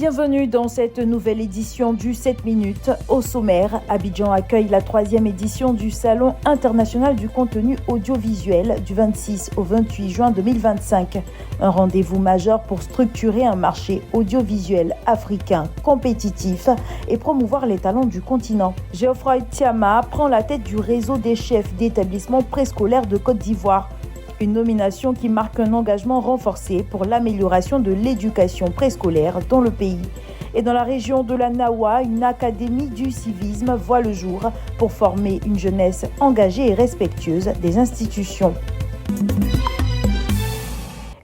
Bienvenue dans cette nouvelle édition du 7 minutes. Au sommaire, Abidjan accueille la 3e édition du Salon international du contenu audiovisuel du 26 au 28 juin 2025. Un rendez-vous majeur pour structurer un marché audiovisuel africain compétitif et promouvoir les talents du continent. Geoffroy Thiama prend la tête du réseau des chefs d'établissements préscolaires de Côte d'Ivoire. Une nomination qui marque un engagement renforcé pour l'amélioration de l'éducation préscolaire dans le pays. Et dans la région de la Nawa, une académie du civisme voit le jour pour former une jeunesse engagée et respectueuse des institutions.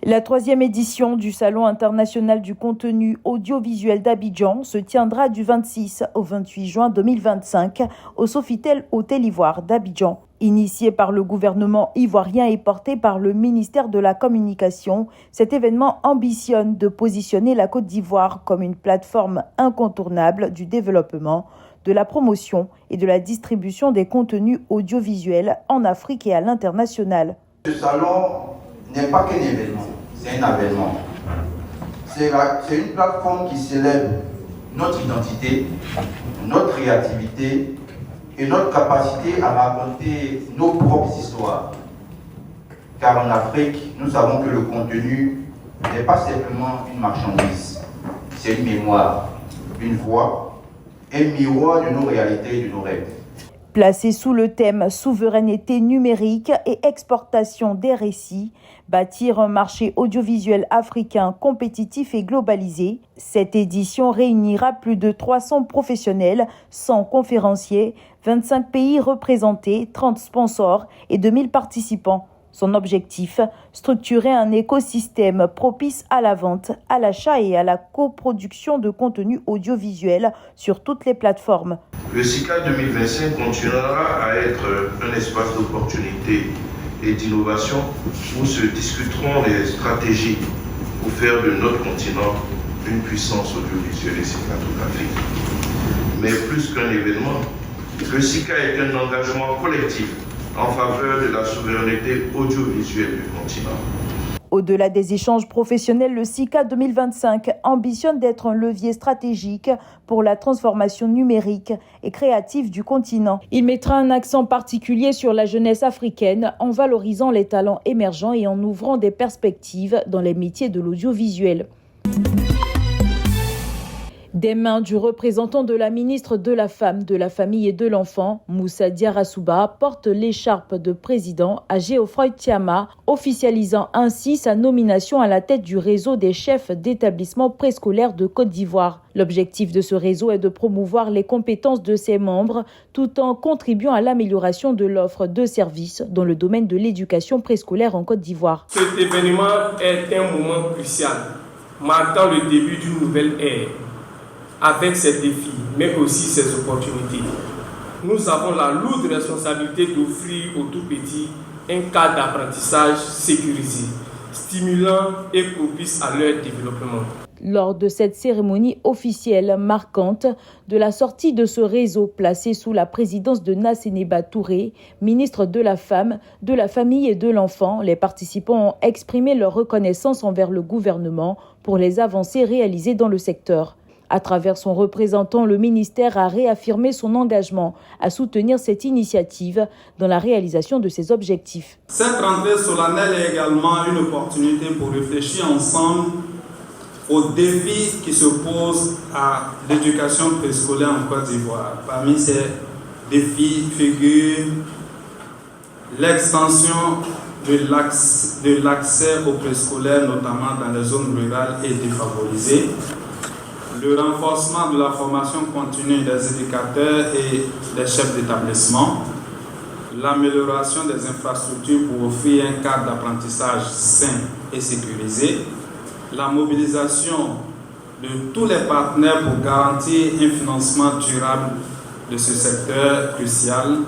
La 3e édition du Salon international du contenu audiovisuel d'Abidjan se tiendra du 26 au 28 juin 2025 au Sofitel Hôtel Ivoire d'Abidjan. Initié par le gouvernement ivoirien et porté par le ministère de la Communication, cet événement ambitionne de positionner la Côte d'Ivoire comme une plateforme incontournable du développement, de la promotion et de la distribution des contenus audiovisuels en Afrique et à l'international. Ce salon n'est pas qu'un événement, c'est un avènement. C'est une plateforme qui célèbre notre identité, notre créativité et notre capacité à raconter nos propres histoires. Car en Afrique, nous savons que le contenu n'est pas simplement une marchandise, c'est une mémoire, une voix, un miroir de nos réalités et de nos rêves. Placé sous le thème souveraineté numérique et exportation des récits, bâtir un marché audiovisuel africain compétitif et globalisé, cette édition réunira plus de 300 professionnels, 100 conférenciers, 25 pays représentés, 30 sponsors et 2000 participants. Son objectif, structurer un écosystème propice à la vente, à l'achat et à la coproduction de contenus audiovisuels sur toutes les plateformes. Le SICA 2025 continuera à être un espace d'opportunité et d'innovation où se discuteront les stratégies pour faire de notre continent une puissance audiovisuelle et cinématographique. Mais plus qu'un événement, le SICA est un engagement collectif en faveur de la souveraineté audiovisuelle du continent. Au-delà des échanges professionnels, le SICA 2025 ambitionne d'être un levier stratégique pour la transformation numérique et créative du continent. Il mettra un accent particulier sur la jeunesse africaine en valorisant les talents émergents et en ouvrant des perspectives dans les métiers de l'audiovisuel. Des mains du représentant de la ministre de la Femme, de la Famille et de l'Enfant, Moussa Diarra-Souba, porte l'écharpe de président à Geoffroy Thiama, officialisant ainsi sa nomination à la tête du réseau des chefs d'établissements préscolaires de Côte d'Ivoire. L'objectif de ce réseau est de promouvoir les compétences de ses membres tout en contribuant à l'amélioration de l'offre de services dans le domaine de l'éducation préscolaire en Côte d'Ivoire. Cet événement est un moment crucial, marquant le début d'une nouvelle ère. Avec ses défis, mais aussi ses opportunités. Nous avons la lourde responsabilité d'offrir aux tout-petits un cadre d'apprentissage sécurisé, stimulant et propice à leur développement. Lors de cette cérémonie officielle marquante de la sortie de ce réseau placé sous la présidence de Nassénéba Touré, ministre de la Femme, de la Famille et de l'Enfant, les participants ont exprimé leur reconnaissance envers le gouvernement pour les avancées réalisées dans le secteur. À travers son représentant, le ministère a réaffirmé son engagement à soutenir cette initiative dans la réalisation de ses objectifs. Cette rentrée solennelle est également une opportunité pour réfléchir ensemble aux défis qui se posent à l'éducation préscolaire en Côte d'Ivoire. Parmi ces défis figurent l'extension de l'accès au préscolaire, notamment dans les zones rurales et défavorisées, le renforcement de la formation continue des éducateurs et des chefs d'établissement, l'amélioration des infrastructures pour offrir un cadre d'apprentissage sain et sécurisé, la mobilisation de tous les partenaires pour garantir un financement durable de ce secteur crucial,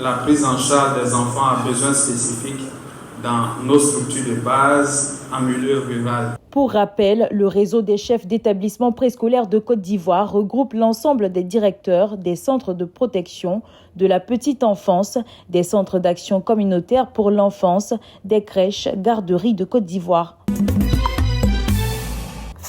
la prise en charge des enfants à besoins spécifiques dans nos structures de base en milieu rural. Pour rappel, le réseau des chefs d'établissements préscolaires de Côte d'Ivoire regroupe l'ensemble des directeurs des centres de protection de la petite enfance, des centres d'action communautaire pour l'enfance, des crèches, garderies de Côte d'Ivoire.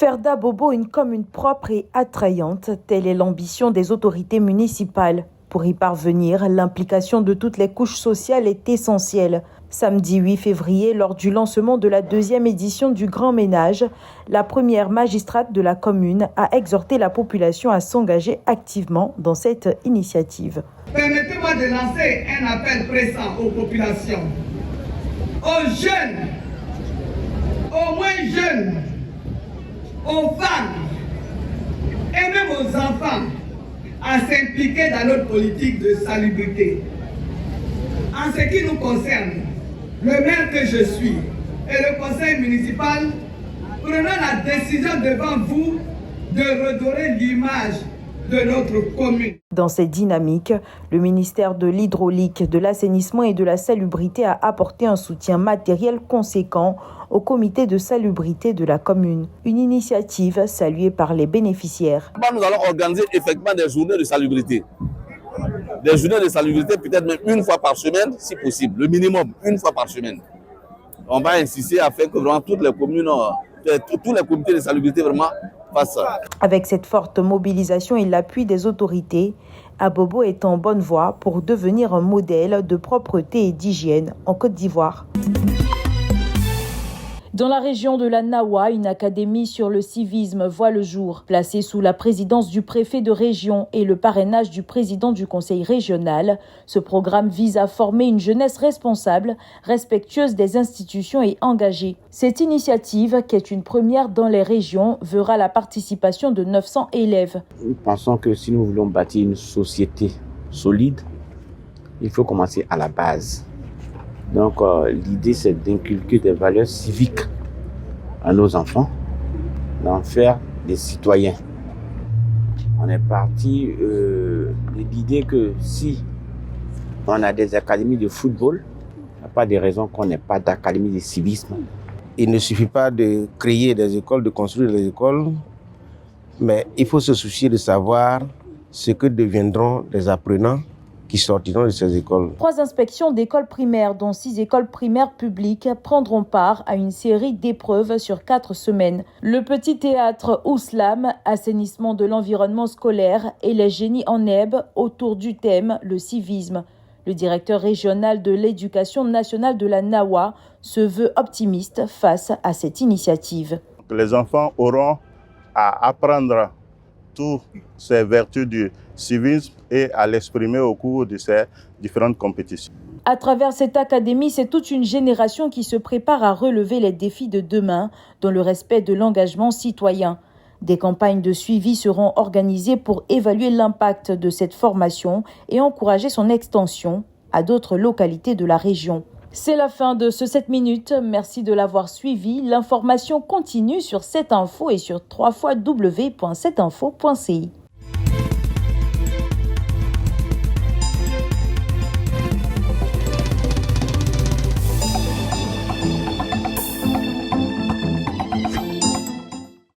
Faire d'Abobo une commune propre et attrayante, telle est l'ambition des autorités municipales. Pour y parvenir, l'implication de toutes les couches sociales est essentielle. Samedi 8 février, lors du lancement de la 2e édition du Grand Ménage, la première magistrate de la commune a exhorté la population à s'engager activement dans cette initiative. Permettez-moi de lancer un appel pressant aux populations, aux jeunes, aux moins jeunes, aux femmes et même aux enfants à s'impliquer dans notre politique de salubrité. En ce qui nous concerne, le maire que je suis et le conseil municipal prenons la décision devant vous de redorer l'image de notre commune. Dans cette dynamique, le ministère de l'Hydraulique, de l'Assainissement et de la Salubrité a apporté un soutien matériel conséquent au comité de salubrité de la commune. Une initiative saluée par les bénéficiaires. Nous allons organiser effectivement des journées de salubrité. Des journées de salubrité peut-être même une fois par semaine si possible, le minimum une fois par semaine. On va insister afin que vraiment toutes les communes, tous les comités de salubrité vraiment fassent ça. Avec cette forte mobilisation et l'appui des autorités, Abobo est en bonne voie pour devenir un modèle de propreté et d'hygiène en Côte d'Ivoire. Dans la région de la Nawa, une académie sur le civisme voit le jour. Placée sous la présidence du préfet de région et le parrainage du président du conseil régional, ce programme vise à former une jeunesse responsable, respectueuse des institutions et engagée. Cette initiative, qui est une première dans les régions, verra la participation de 900 élèves. Nous pensons que si nous voulons bâtir une société solide, il faut commencer à la base. Donc l'idée c'est d'inculquer des valeurs civiques à nos enfants, d'en faire des citoyens. On est parti de l'idée que si on a des académies de football, il n'y a pas de raison qu'on n'ait pas d'académie de civisme. Il ne suffit pas de créer des écoles, de construire des écoles, mais il faut se soucier de savoir ce que deviendront les apprenants qui sortiront de ces écoles. 3 inspections d'écoles primaires, dont 6 écoles primaires publiques, prendront part à une série d'épreuves sur 4 semaines. Le petit théâtre Ouslam, assainissement de l'environnement scolaire, et les génies en herbe autour du thème le civisme. Le directeur régional de l'éducation nationale de la Nawa se veut optimiste face à cette initiative. Les enfants auront à apprendre toutes ces vertus du civisme et à l'exprimer au cours de ces différentes compétitions. À travers cette académie, c'est toute une génération qui se prépare à relever les défis de demain dans le respect de l'engagement citoyen. Des campagnes de suivi seront organisées pour évaluer l'impact de cette formation et encourager son extension à d'autres localités de la région. C'est la fin de ce 7 minutes. Merci de l'avoir suivi. L'information continue sur 7info et sur www.7info.ci.